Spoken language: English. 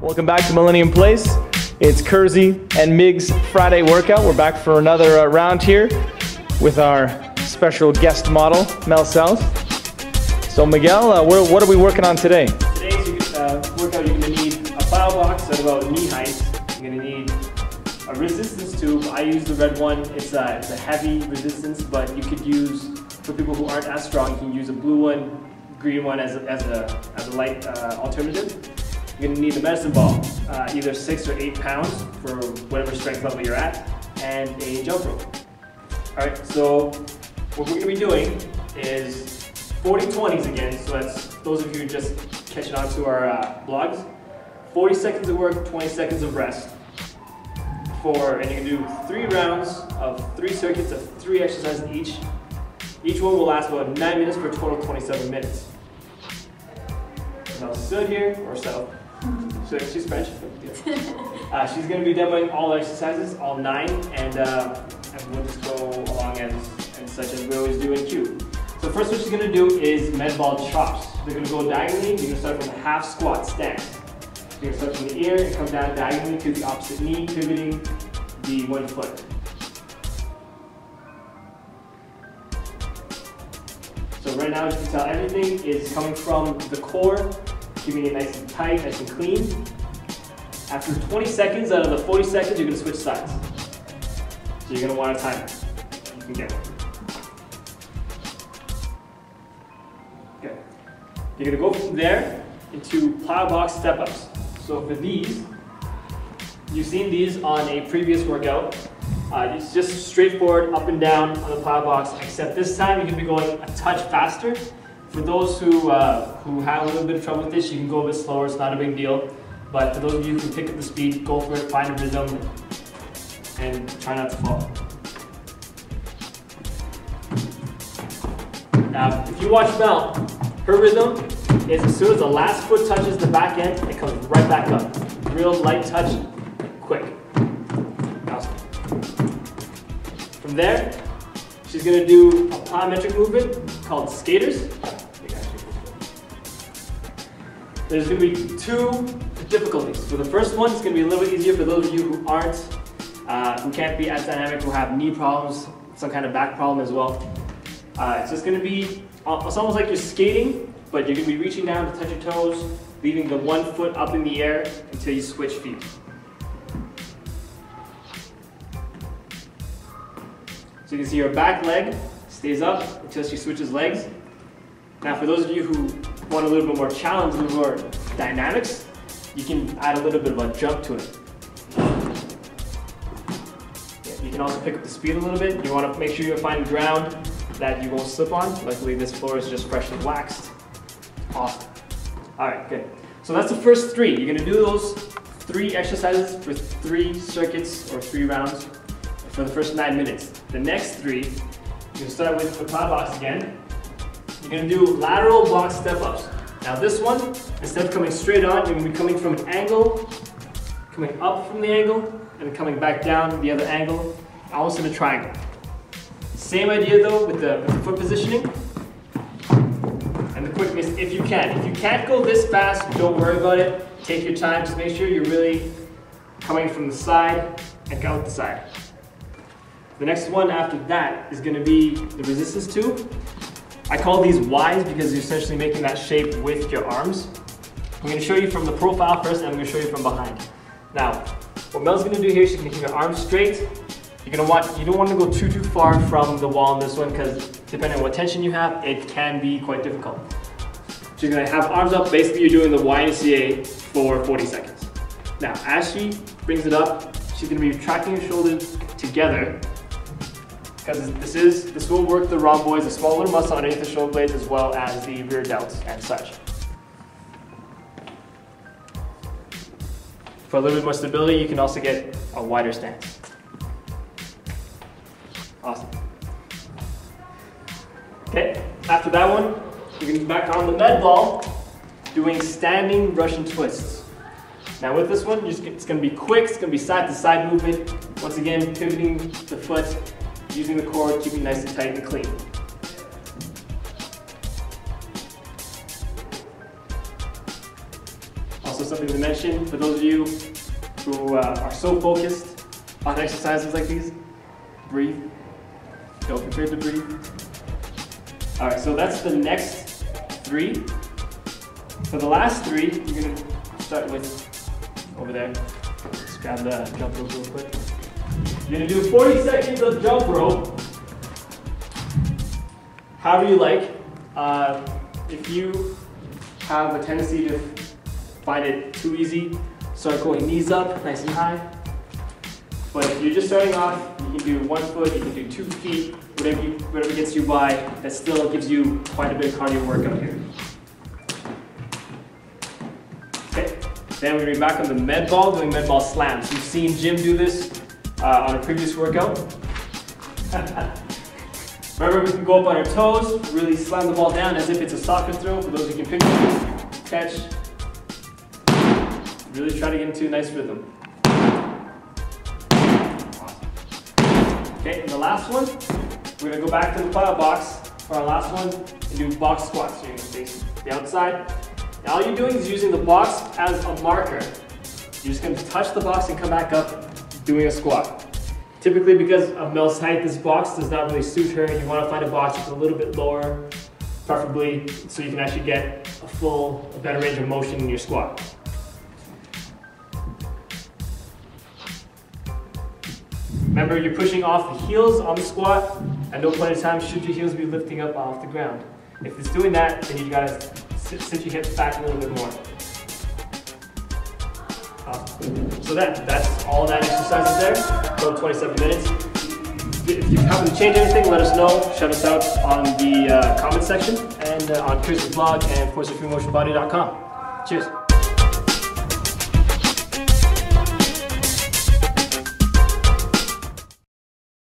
Welcome back to Millennium Place. It's Kerrzy and Migs Friday workout. We're back for another round here with our special guest model, Mel South. So Miguel, what are we working on today? Today's workout, you're going to need a plyo box at about knee height. You're going to need a resistance tube. I use the red one. It's a heavy resistance, but you could use, for people who aren't as strong, you can use a blue one, green one as a light alternative. You're going to need a medicine ball, either 6 or 8 pounds for whatever strength level you're at, and a jump rope. Alright, so what we're going to be doing is 40-20s again, so that's those of you who just catching on to our blogs. 40 seconds of work, 20 seconds of rest. And you're going to do 3 rounds of 3 circuits of 3 exercises each. Each one will last about 9 minutes for a total of 27 minutes. Now Sud here, or so. She's French. She's going to be demoing all the exercises, all 9, and we'll just go along and such as we always do in Q. So first what she's going to do is med ball chops. They're going to go diagonally. You're going to start from a half squat stance. You're going to start from the ear and come down diagonally to the opposite knee, pivoting the 1 foot. So right now, as you can tell, everything is coming from the core, keeping it nice and tight, nice and clean. After 20 seconds out of the 40 seconds, you're going to switch sides. So you're going to want a timer. You can get one. Okay. You're going to go from there into plyo box step-ups. So for these, you've seen these on a previous workout. It's just straightforward up and down on the plyo box, except this time you're going to be going a touch faster. For those who have a little bit of trouble with this, you can go a bit slower, it's not a big deal. But for those of you who can pick up the speed, go for it, find a rhythm, and try not to fall. Now, if you watch Mel, her rhythm is as soon as the last foot touches the back end, it comes right back up. Real light touch, quick. Awesome. From there, she's going to do a plyometric movement called skaters. There's going to be 2 difficulties. For the first one, it's going to be a little bit easier for those of you who aren't, who can't be as dynamic, who have knee problems, some kind of back problem as well. It's just going to be, it's almost like you're skating, but you're going to be reaching down to touch your toes, leaving the 1 foot up in the air until you switch feet. So you can see her back leg stays up until she switches legs. Now for those of you who want a little bit more challenge, a little more dynamics, you can add a little bit of a jump to it. You can also pick up the speed a little bit. You want to make sure you're finding ground that you won't slip on. Luckily this floor is just freshly waxed. Awesome. Alright, good. So that's the first 3. You're going to do those 3 exercises for 3 circuits or 3 rounds for the first 9 minutes. The next 3, you're going to start with the plyo box again. You're going to do lateral box step-ups. Now this one, instead of coming straight on, you're going to be coming from an angle, coming up from the angle, and coming back down the other angle, almost in a triangle. Same idea though with the foot positioning and the quickness if you can. If you can't go this fast, don't worry about it. Take your time, just make sure you're really coming from the side and out the side. The next one after that is going to be the resistance tube. I call these Ys because you're essentially making that shape with your arms. I'm going to show you from the profile first, and I'm going to show you from behind. Now, what Mel's going to do here, she's going to keep your arms straight. You don't want to go too far from the wall on this one because depending on what tension you have, it can be quite difficult. So you're going to have arms up. Basically, you're doing the YMCA for 40 seconds. Now, as she brings it up, she's going to be tracking her shoulders together. Because this will work the rhomboids, the small little muscle underneath the shoulder blades, as well as the rear delts and such. For a little bit more stability, you can also get a wider stance. Awesome. Okay, after that one, you're going to be back on the med ball, doing standing Russian twists. Now with this one, it's going to be quick, it's going to be side to side movement. Once again, pivoting the foot, using the core, keeping it nice and tight and clean. Also something to mention for those of you who are so focused on exercises like these, breathe. Don't be afraid to breathe. All right, so that's the next 3. For the last 3, you're gonna start with over there. Just grab the jump rope real quick. You're gonna do 40 seconds of jump rope. However you like. If you have a tendency to find it too easy, start going knees up, nice and high. But if you're just starting off, you can do 1 foot, you can do 2 feet, whatever gets you by. That still gives you quite a bit of cardio workout here. Okay, then we're going to be back on the med ball, doing med ball slams. You've seen Jim do this on a previous workout. Remember, we can go up on our toes, really slam the ball down as if it's a soccer throw. For those who can picture, catch. Really try to get into a nice rhythm. Okay, and the last one, we're going to go back to the plyo box for our last one and do box squats. So you're going to face the outside. Now all you're doing is using the box as a marker. You're just going to touch the box and come back up doing a squat. Typically, because of Mel's height, this box does not really suit her. You want to find a box that's a little bit lower, preferably, so you can actually get a better range of motion in your squat. Remember, you're pushing off the heels on the squat. At no point in time should your heels be lifting up off the ground. If it's doing that, then you gotta sit your hips back a little bit more. So that's all that exercise is there. Go 27 minutes. If you happen to change anything, let us know. Shout us out on the comment section and on Kerzy's blog and of course at freemotionbody.com. Cheers.